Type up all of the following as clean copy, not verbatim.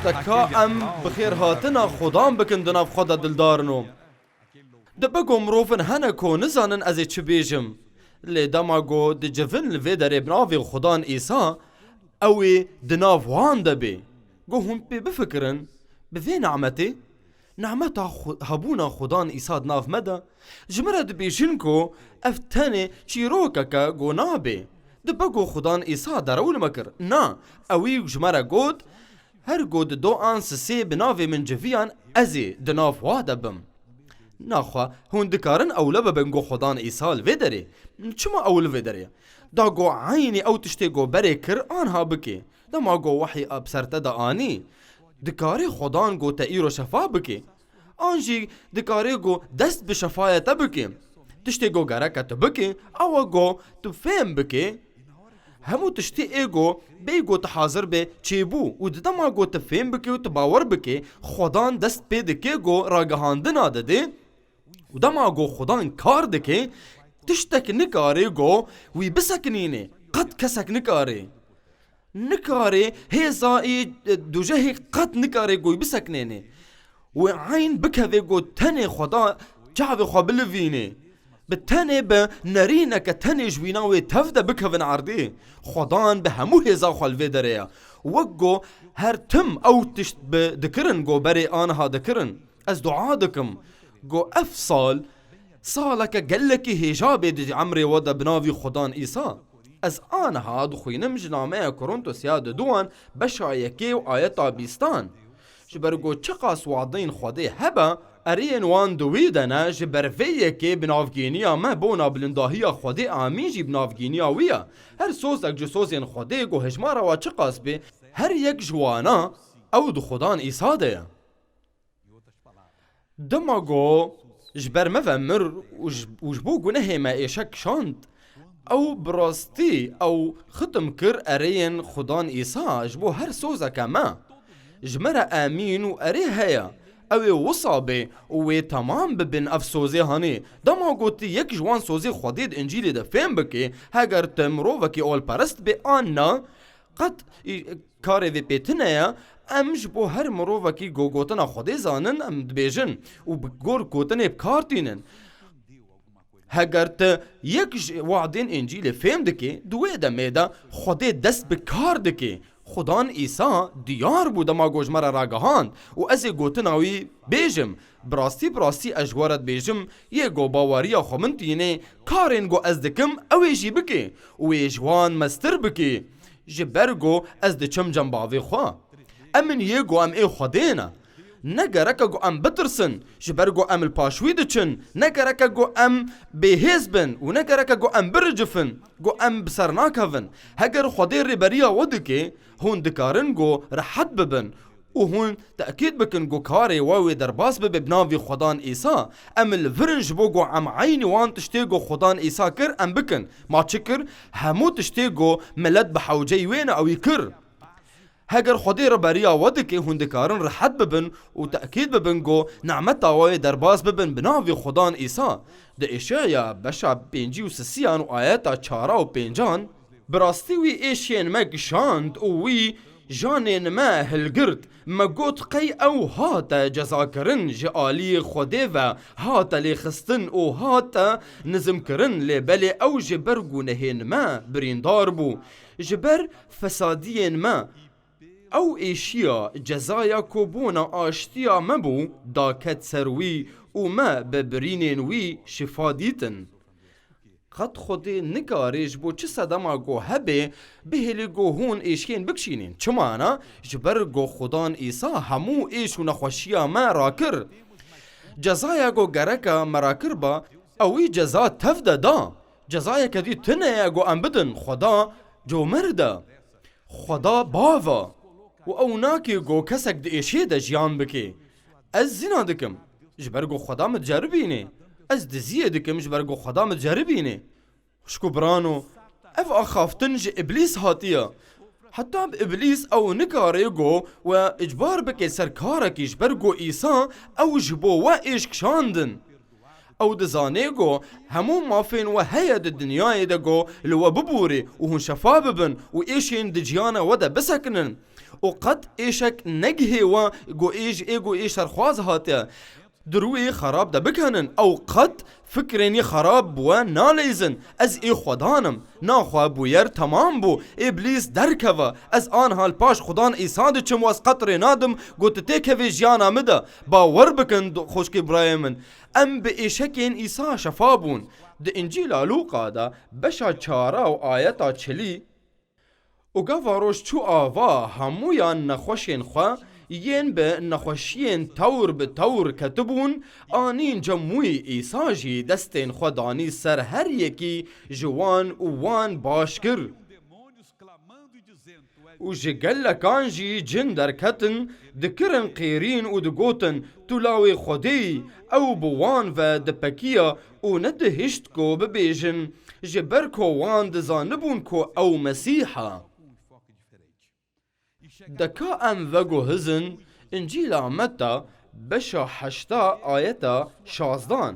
تکا ام بخیر هاتنا خودام بکن دناف خدا دلدارنو دبگو مروفن هنکو نزانن از چه بیجم لی دماغو دی جفن لوی داره بناوی خدان ایسا اوی دناف وان دبی گو هم بی بفکرن بوی نعمتی نعمتا هبونا خدان ایسا دناف مدا جمرا دبیشن کو افتنی چیروکا که گو نابی دبگو خدان ایسا دارول مکر نا اوی جمرا گود هر گود دو آنس سی بناوی من جویان ازی دناف وادا بم ناخوا هون دکارن اولا ببنگو خدان ایسال وی داره چما اول وی داره دا گو عینی او تشتی گو بره کر آنها بکی دا ما گو وحی ابسرت دا آنی دکاری خدان گو تایرو شفا بکی آنجی دکاری گو دست به شفایت بکی تشتی گو گرکت بکی او گو تو فهم بکی همو تشتی ایگو بیگو تحاضر به چی بو و دا ما گو تفهم بکی و تباور بکی خدان دست پیدکی گو راگهاندن آده و دا ما گو خدان کار دکی تشتک نکاری گو وی بسکنینه قد کسک نکاری هیزایی دوجهی قد نکاری گوی بسکنینه و عین بکوی گو تنی خدا جعب خوابلوینه بتنی به نرینه که تنی جویناوی تفده بکوین عردی خدان به همو هیزا خالوی داره وگو هر تم او تشت دکرن گو بری آنها دکرن از دعا دکم گو افصال سالك قلك هجابي دي عمري ودا بناوي خدان إيسا از آنها دخوينم جنامه كورنتوس ياد دوان بشايكي و آياتا بيستان جبرگو چقاس وعدين خودي هبا ارين وان دويدنا جبرويكي بنافگينيا ما بونا بلنداهيا خودي آميجي بنافگينيا ويا هر سوزك جسوزين خودي گو هجمارا و چقاس بي هر يك جوانا او دو خدان إيسا ديا دماغو جبر مفمر وجبو گناه ما ایشک شاند او براستی او ختم کر ارین خدان ایسا جبو هر سوزا کما جمرا امین و اری هیا او وصابه و تمام ببن اف سوزی هانی دما گوتی یک جوان سوزی خودید انجیلی ده فهم بکی هگر تمرو وکی اول پرست به آننا قد کاری وی پیتنه ام جبو هر مروفکی گو گوتنا خودی زانن ام دبیجن و بگور گوتنه بکارتینن هگر تا یک وعدین انجیل فهم دکی دوی دمیدا خودی دست بکار دکی خدان ایسا دیار بود ما گوش مرا راگهاند و از گوتناوی بیجم براستی اجوارت بیجم یه گو باوریا خومنتینه کارین گو از دکم اویجی بکی و ایجوان مستر بکی جبرگو از دچم جنباوی خواه امن یگو ام ای خودینا نگرکا گو ام بترسن جبرگو ام الپاشوی دچن نگرکا گو ام بهیزبن و نگرکا گو ام برجفن گو ام بسرناکهون هگر خودی ریبریا ودکی هون دکارن گو رحت ببن و هون تأکید بکن گو کاری واوی درباس ببی بناوی خدان ایسا ام الفرنج بو گو ام عینی وان تشتی گو خدان ایسا کر ام بکن ما چکر همو تشتی گو ملد بحوجی وین اوی کر هگر خودی را بریا ودکی هندکارن رحت ببن و تأکید ببن گو نعمت آوای درباز ببن بناوی خدان ایسا ده اشیا بشا 53 و آیتا 4 و 5 براستی وی ایشین مگشاند و وی جانین ما هلگرد مگوت قی او هاتا جزا کرن جالی خودی و هاتا لی خستن و هاتا نظم کرن لی بلی او جبر گونهین ما بریندار بو جبر فسادین ما او ایشیا جزایا کوبونا آشتیا مبو دا کت سروی و ما ببرینین وی شفا دیتن قد خودی نگاریش بو چه صدما گو هبه بهلی گو هون ایشکین بکشینین چمانا جبر گو خدان ایسا همو ایش و نخوشیا ما راکر جزایا گو گرکا مراکر با اوی جزا تفده دا جزایا کدی تنه گو ام بدن خدا جو مرده خدا باوا و او ناکی گو کسک دی ایشی دا جیان بکی از زینا دکم جبر گو خدا متجربینه از دزیه دکم جبر گو خدا متجربینه شکو برانو اف اخافتن جه ابلیس هاتیه حتی ابلیس او نکاره گو و اجبار بکی سرکارکی جبر گو ایسا او جبو و ایشک شاندن او دزانه گو همو مافین و هید دنیای دا گو لو ببوری و هون شفا ببن و ایشین دجیانا ودا بسکنن و قد ایشک نگه و گو ایش ایگو ایش رخواز هاته دروی خراب ده بکنن او قد فکرینی خراب بوا نالیزن از ای خدانم ناخوا بویر تمام بو ابلیس درکوا از آن حال پاش خدان ایساد چم از قطر نادم گوت تکوی جیانا مده باور بکن خوشکی برای من ام به ایشکین ایسا شفا بون ده انجیل لوقا ده بشا چاره و آیتا چلی و گواروش چو آوا همویان نخوشین خوا ین به نخوشین تور به تور کتبون آنین جموی ایساجی دستین خودانی سر هر یکی جوان و وان باش کر و جگلکان جی جن در کتن دکرن قیرین و دگوتن تولاوی خودی او بوان و دپکیا و ندهشت کو ببیجن جبر کو وان دزانبون کو او مسیحا دکا ام وگو هزن انجیل متا بشا 8 آیتا 16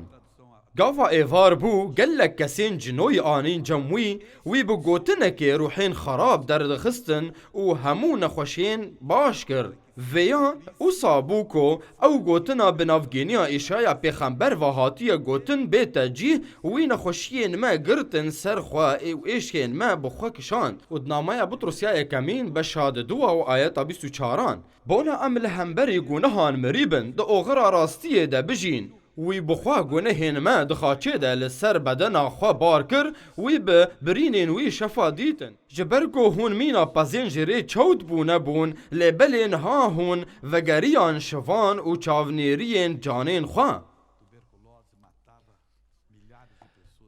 گاوا ایوار بو گلک کسین جنوی آنین جموی وی بو گوتنکه روحین خراب درد خستن و همو نخوشین باش کر ویا او صابو کو او گوتنا بنافگینیا ایشایا پیغمبر و هاتیه گوتن بیتا جی وی نخوشین ما گرتن سرخوا او ایشین ما بخوا کشان و دنامایا بطرسیا کمین بشاد دو و آیتا 24 بونا عمل همبری گونهان مریبن ده اوغرا راستیه ده بجین وی بخوا گونه ما دخاچه ده لسر بدنا خوا بار کر وی به برینین وی شفا دیتن جبرگو هون مینا پازین جره چود بونه بون لبلین ها هون وگریان شوان و چاونیرین جانین خوا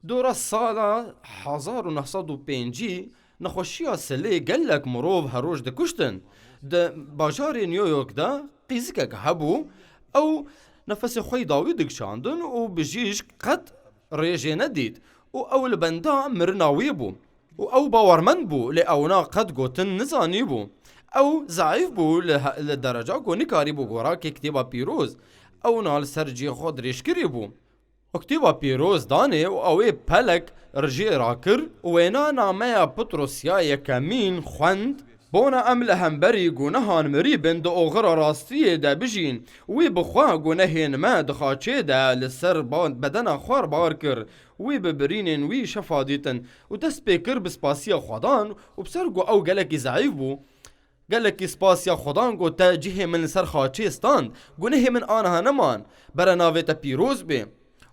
دورا سالا 1905 نخوشیا سلی گلک مروف هروش ده کشتن ده باجار نیویورک ده قیزکک هبو او نفس خوی داوی دکشاندن و بجیش قد ریجه ندید و اول بندا مرناوی بو و او باورمند بو لأونا قد گوتن نزانی بو او ضعیف بو لدرجه گو نکاری بو گورا که کتیبا پیروز او نال سرجی خود ریشکری بو و کتیبا پیروز دانه و اوی پلک رجی راکر و اینا نامه پتروسیا یکمین خوند بونا عمل همبری گونهان مریبن ده اوغرا راستیه ده بجین وی بخوا گونهین ما دخاچه ده لسر بدن خوار بار کر وی ببرینین وی شفا دیتن و دست پیکر بسپاسیا خودان و بسر گو او گلکی ضعیف بو گلکی سپاسیا خودان گو تا جه من سر خاچه استاند گونه من آنها نمان برناوه تا پیروز بی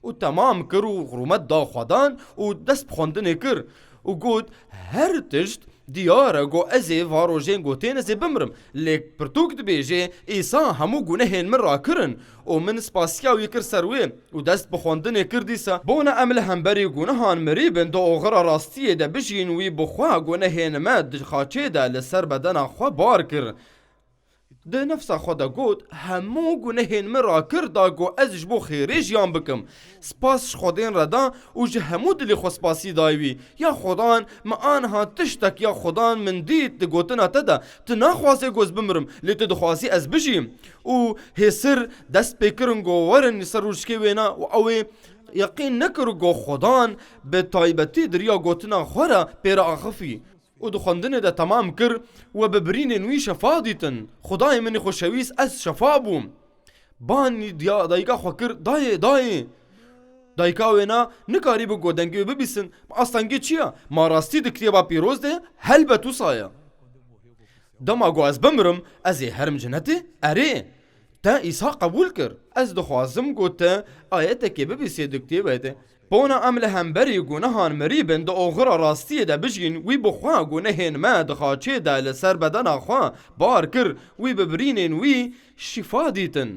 و تمام کر و غرومت دا خودان و دست بخوندن کر و گود هر تشت دیاره گو ازی واروژین گوتین ازی بمرم لیک پرتوک دبیجه ایسا همو گونهین من را کرن و من سپاسیا و یکر سروی و دست بخوندن کردیسا بونا عمل همبری گونهان مریبن دو اوغرا راستیه ده بجین وی بخوا گونهین مد خاچه ده لسر بدن خوا بار کر ده نفسا خدا گود همو گونهین من را کردا گو ازش بو خیریش یان بکم سپاس خودین ردا و جه همو دلی خو سپاسی دایوی یا خدان ما آنها تشتک یا خدان من دید ده گوتنا تدا تناخواسه گوز بمرم لیت دخواسی از بجیم و هسر دست بکرن گو ورن سر روشکی وینا و اوی یقین نکر گو خدان به تایبتی دریا گوتنا خورا پیرا آخفی و دخوندن ده تمام کر و ببرین نوی شفا دیتن خدای من خوشویس از شفا بوم بانی دایگا خوکر دای دایکا وینا نکاری بگو دنگی ببیسن اصلنگی چیا ما راستی دکتی با پیروز ده هل بتو سایا دما گو از بمرم از هرم جنتی اره تا ایسا قبول کر از دخوازم گو تا آیت که ببیسی دکتی بیده بونا عمل همبری گونهان مریبن ده اوغرا راستیه ده بجین وی بخوا گونهین ما دخاچه ده لسر بدن خوا بار کر وی ببرینین وی شفا دیتن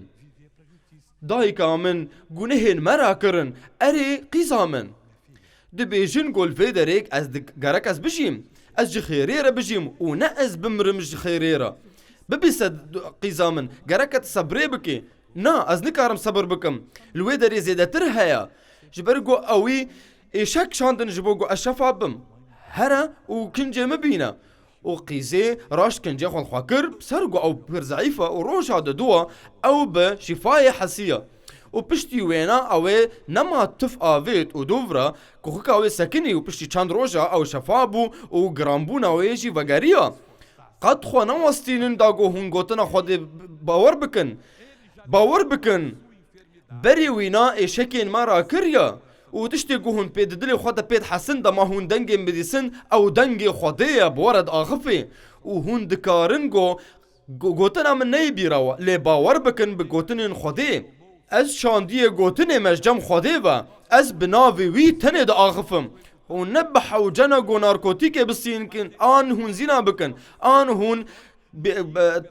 دایکا من گونهین مرا کرن اره قیزا من ده بیجین گل فیدریک از گرک از بجیم از جخیره بجیم و نه از بمرم جخیره ببیسد قیزا من گرکت صبره بکی نه از نکارم صبر بکم لوی داری زیده تر هیا جبرگو اوی ایشک شاندن جبوگو اشفا بم هره و کنجه مبینه و قیزه راش کنجه خون خواکر سرگو او پر ضعیفه و روش هاده دوا او به شفای حسیه و پشتی وینا اوی نما تف آوید و دوورا که اوی سکنی و پشتی چند روشا او شفا بو و گرامبون اوی جی وگریا قد خو نوستینن داگو هون گوتنا خود باور بکن بری وینا ایشکین ما را کریا و تشتی گو هون پید دلی خود پید حسن دا ما هون دنگ مدیسن او دنگ خوده بورد آخفی و هون دکارن گوتنا من نی بیراوا لی باور بکن بگوتنین خوده از شاندی گوتن مججم خوده و از بناوی وی تنه دا آخفم و نبح و جنگ و نارکوتیک بسین کن آن هون زینا بکن آن هون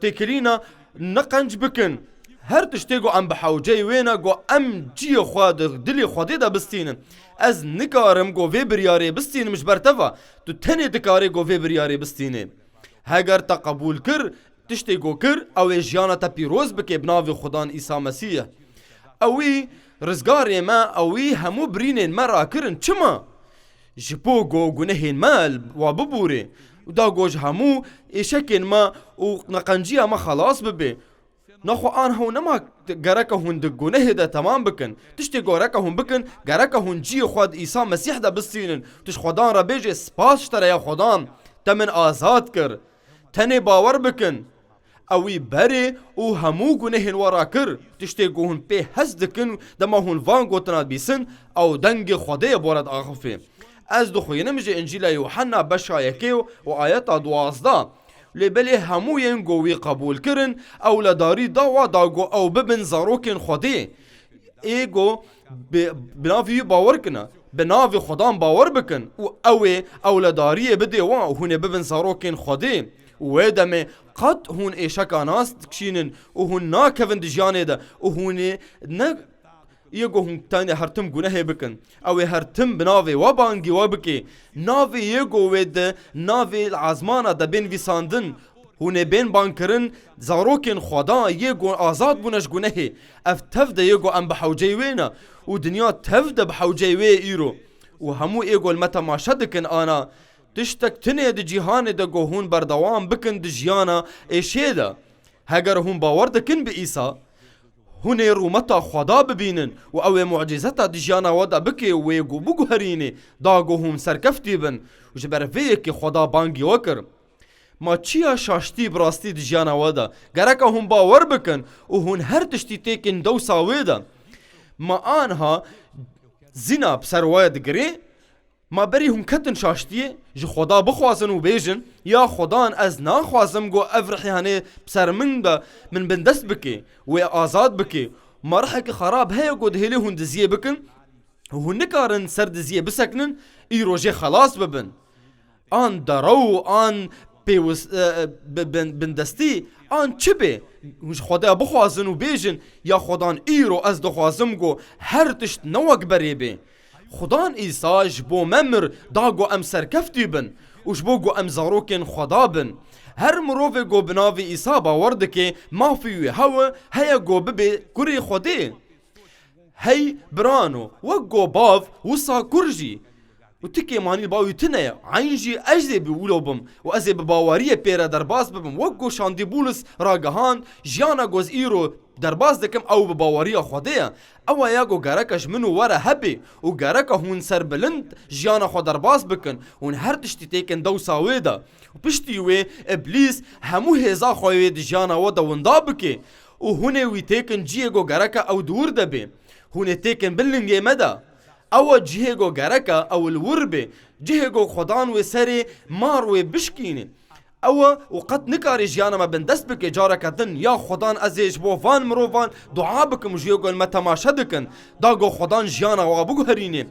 تکلینا نقنج بکن هر تشتی گو ام بحوجه وینا گو ام جی خواد دلی خودی دا بستینم از نکارم گو وی بریاری بستینم مش برتفا تو تنه دکاری گو وی بریاری بستینه هگر تا قبول کر تشتی گو کر او جیانا تا پیروز بکی بناوی خدان عیسی مسیح اوی رزگاری ما اوی همو برینین مرا کرن چما جبو گو گنهین مال و ببوری و دا گوش همو ایشکین ما و نقنجی ما خلاص ببی نخو آن هو نما گرکه هون ده گناه ده تمام بکن تشتی گرکه هون بکن گرکه هون جی خود عیسی مسیح ده بستینن تش خدان را بیجه سپاس تره یا خدان تمن آزاد کر تنه باور بکن اوی بری او همو گناهن ورا کر تشتی گو هون پی حس دکن دما هون وان گوتنات بیسن او دنگ خوده بورد آخفه از دو خوی نمجه انجیل یوحنا بشایکه و آیت 12 لبلی همو ین گوی قبول کرن او لداری داوا داگو او ببن زاروکن خوده ایگو بناوی باور کنه بناوی خدان باور بکن و اوی او لداری بده و هونه ببن زاروکن خوده و دمه قد هون ایشکا ناس کشینن و هون ناکوین دجانه ده و هونه یگو هون تانی هرتم گناه بکن او هرتم بناوی و بانگی و بکی ناوی یگو وید ناوی العزمانه ده بین ویساندن هونه بین بانکرن زاروکن خدا یگو آزاد بونش گناه اف تفده یگو ام بحوجه وینا و دنیا تفده بحوجه وی ایرو و همو یگو المتماشا دکن آنا تشتک تنه ده جیهان ده گو هون بردوام بکن ده جیانا ایشه ده هگر هون باور دکن به ایسا هونه رومتا خدا ببینن و او معجزتا ده جیانا ودا بکی و یگو بگو هرینه دا گو هون سرکفتی بن و جبر وی که خدا بانگی وکر ما چیا شاشتی براستی ده جیانا ودا گرکا هون باور بکن و هون هر تشتی تیکن دو ساویدا ما آنها زینا بسرواید گری ما بری هم کتن شاشتیه جو خدا بخوازن و بیجن یا خدان از ناخوازم گو افرحی هنه بسر من با من بندست بکی و آزاد بکی ما رحا که خراب هیا گو دهیلی هون دزیه بکن و هون نکارن سر دزیه بسکنن ای روژه خلاص ببن آن درو آن بندستی آن چه بی خدا بخوازن و بیجن یا خدان ای رو از دخوازم گو هر تشت نوک بری بی خدان عیسی جبو ممر داگو ام سرکفتی بن و جبو گو ام زاروکن خدا بن هر مروف گو بناوی عیسی باورد که مافیوی هوا هیا گو ببی کری خودی هی برانو و گو باف وصا کرجی و تکی مانی باوی تنه عینجی اجزی بولو بم و ازی بباوریه پیره درباز ببم و گو شاندی بولس راگهان جیانا گوز ایرو درباز دکم او بباوریه خوده او یا گو گرکش منو وره هبی و گرکه هون سر بلند جیانا خو درباز بکن هون هر تشتی تیکن دو ساوی دا و پشتی وی ابلیس همو هزا خوی دی جیانا و دا وندا بکی و هونه وی تیکن جیه گو گرکه او دور دبی هونه تیکن بلنگی مدا او جهگو گرکا او الوربه جهگو خدان و سری مار و بشکینه او وقت نکاری جیانا ما بندست بکی جارکا دن یا خدان ازیش بو فان مروفان دعا بکم جیگو المتماشا دکن داگو خدان جیانا و بگو هرینه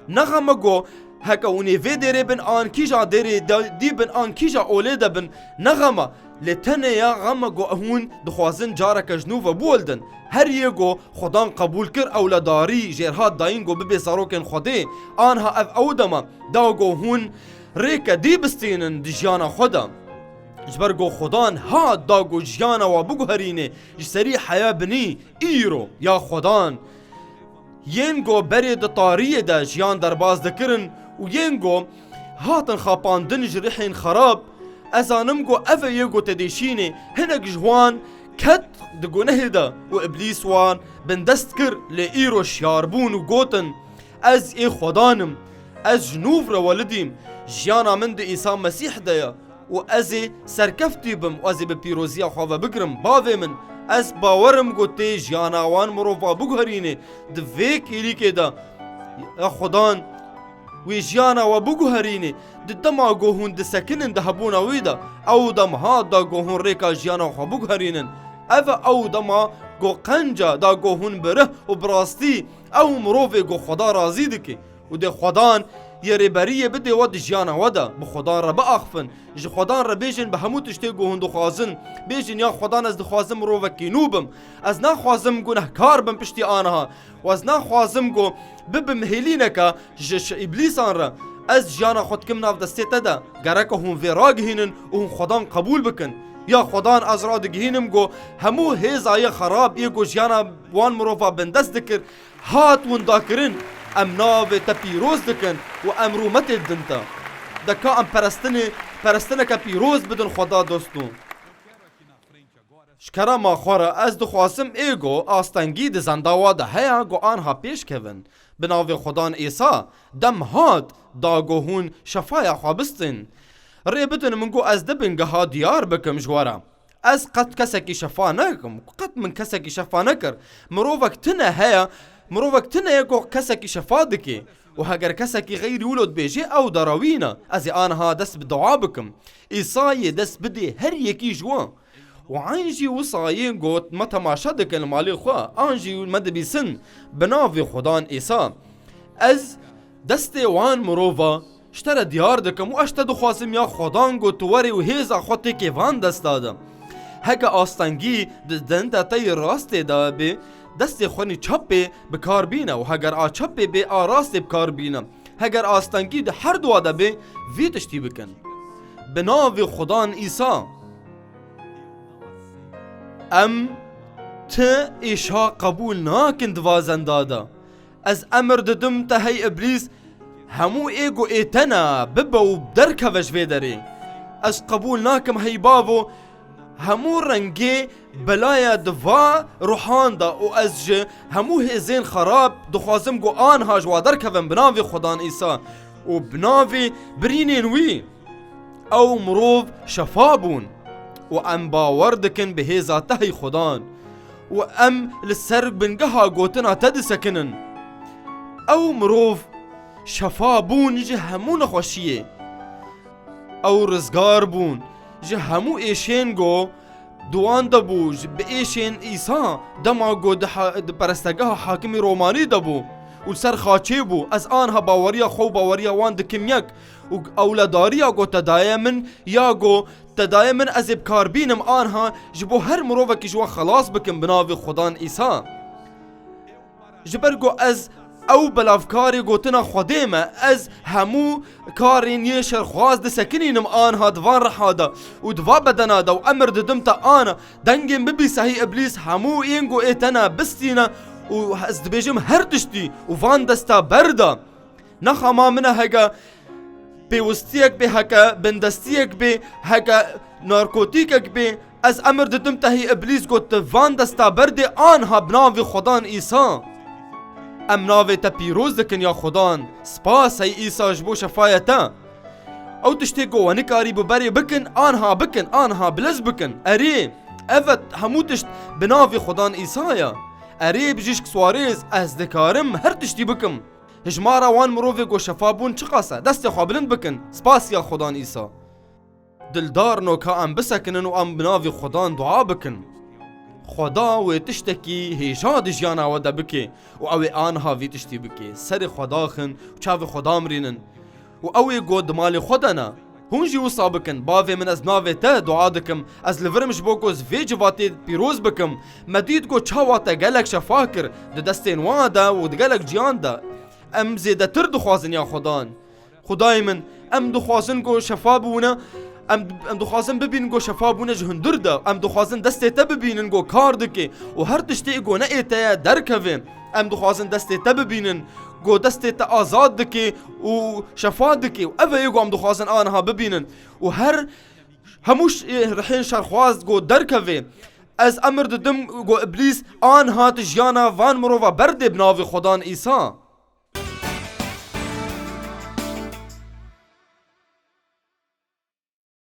نغمگو هکا اونی وی دیره بن آن کیجا دیره دی بن آن کیجا اوله دا بن نغمه لتنه یا غمگو هون دخوازن جارکا جنوف بولدن هر یگو خدان قبول کر اولاداری جرهات داینگو ببی ساروکن خوده آنها اف اودما داگو هون ریکا دی بستینن دی جیانا خودا جبرگو خدان ها داگو جیانا و بگو هرینه جسری حیا بنی ایرو یا خدان ینگو بری دا طاریه دا جیان درباز دکرن و ینگو هاتن خاپاندن جرحین خراب ازانم گو اوه یگو تدیشینه هنگ جوان کت دگونه دا و ابلیس وان بندست کر لئیرو شیاربون و گوتن از ای خدانم از جنوف رو والدیم جیانا من دا عیسی مسیح دایا و از سرکفتی بم و از به پیروزی خواه بگرم باوی من از باورم گوته جیاناوان مروفا بگهرینه دوی کلی که دا خدان وی جیانا و بگهرینه دما گوهون دسکنن ده هبونا ویدا او دم ها دا گوهون ریکا جیانا خواه بگهرینن او دما گو قنجا دا گوهون بره و براستی او مروفه گو خدا رازی دکی و ده خدان یری بریه بده ود جیانا ودا به خدا را بآخفن ج خدا را بیجن به همو تشتی گوهن دخوازن بیجن یا خدا از دخوازم رو وکینوبم از نخوازم گناهکار بم پشتی آنها و از نخوازم گو ببم هیلینکا جش ابلیسان را از جیانا خود کم ناف دستی تدا گرک هم ویراگ هینن و هم خدان قبول بکن یا خدا از را دگهینم گو همو هیزای خراب ای گو جیانا وان مروفا بندست دکر هات ون داکرن ام ناوی تا پیروز دکن و ام رومت دنتا دکا ام پرستنه که پیروز بدن خدا دوستو شکره ما خوره از دخواستم ایگو آستنگی ده زنداوا ده هیا گو آنها پیش کون بناوی خدان ایسا دم هاد داگو هون شفای خوابستن ری بدن منگو از دبنگه ها دیار بکم جوارا از قد کسکی شفا نکم قد من کسکی شفا نکر مروفک تنه هیا مروفك تنا يقو كسكي شفادكي وهاگر كسكي غير يولد بيجي او دراوينا ازي انها دس بدعابكم ايصاي دس بدي هر يكي جوا وعنجي وصايين قوت ما تماشدك المالي خوا انجي مد بيسن بنافي خدان ايسا از دستي وان مروفا اشترى ديار دكم واشتدو خاسم يا خدان قوت وري وهيزا خوتي كيفان دستادا هكا آستنگی دنده تای راسته دا بی دست خونی چپه بکار بینه و هگر آ چپه بی آراسته بکار بینه هگر آستنگی ده هر دو دا بی وی تشتی بکن بناوی خدان ایسا ام ته ایشا قبول ناکن دوازن دادا از امر ددم ته هی ابلیس همو ایگو ایتنا ببا و بدرکه وجوه داری از قبول ناکم هی بابو همو رنگی بلایا دوا روحان دا و از جه همو هزین خراب دخوازم گو آنها جوادر کون بناوی خدان ایسا و بناوی برینین وی او مروف شفابون و ام باور دکن به هزاته خدان و ام لسر بنگها گوتنا تد سکنن او مروف شفابون جه همو نخوشیه او رزگار بون جه همو ایشین گو دوان دبو به ایشین ایسا دما گو ده پرستگاه حاکمی رومانی دبو و سر خاچه بو از آنها باوریا خو باوریا وان دکم یک و اولاداریا گو تدایمن یا گو تدایمن از ابکار بینم آنها جبو هر مروفه که جوا خلاص بکن بناوی خدان ایسا جبر گو از او بلافکاری گوتنا خودیمه از همو کارین یه شرخواز ده سکنینم آنها دوان رحادا و دوا بدنا دا و امر ددم تا آنا دنگیم ببی صحیح ابلیس همو اینگو ایتنا بستینا و از دبیجم هر تشتی و وان دستا بردا نخما منه هگا پیوستیک بی هگا بندستیک بی هگا نارکوتیک بی از امر ددم تا هی ابلیس گوت وان دستا برده آنها بناوی خدان ایسا ام ناوی تا پیروز دکن یا خدان سپاس ای ایسا جبو شفایتا او تشتی گو ونکاری ببری بکن آنها بلز بکن اری افت همو تشت بناوی خدان ایسایا اری بجیشک سواریز از دکارم هر تشتی بکم هجمارا وان مروفی گو شفابون چقاسه دست خوابلند بکن سپاس یا خدان ایسا دلدار نوکا ام بسکنن و ام بناوی خدان دعا بکن خدا و تشتکی هیجاد جیانا ودا بکی و اوی آنها وی تشتی بکی سر خدا خن و چاو خدا مرینن و اوی گود مال خودنا هونجی وصا بکن باوی من از ناوی تا دعا دکم از لورمش بوکوز وی جواتی پیروز بکم مدید گو چاواتا گلک شفا کر ده دستین وادا و ده گلک جیان دا ام زیده تر دخوازن یا خدان خدای من ام دخوازن گو شفا بونا ام دخوازن ببین گو شفا بونه جهندر دا ام دخوازن دسته تا ببینن گو کار دکی و هر تشتی گو نه ایتا درکوین ام دخوازن دسته تا ببینن گو دسته تا آزاد دکی و شفا دکی و اوه ایگو ام دخوازن آنها ببینن و هر هموش رحین شرخواز گو درکوین از امر ددم گو ابلیس آنها تجیانا وان مروفا برده بناوی خدان ایسا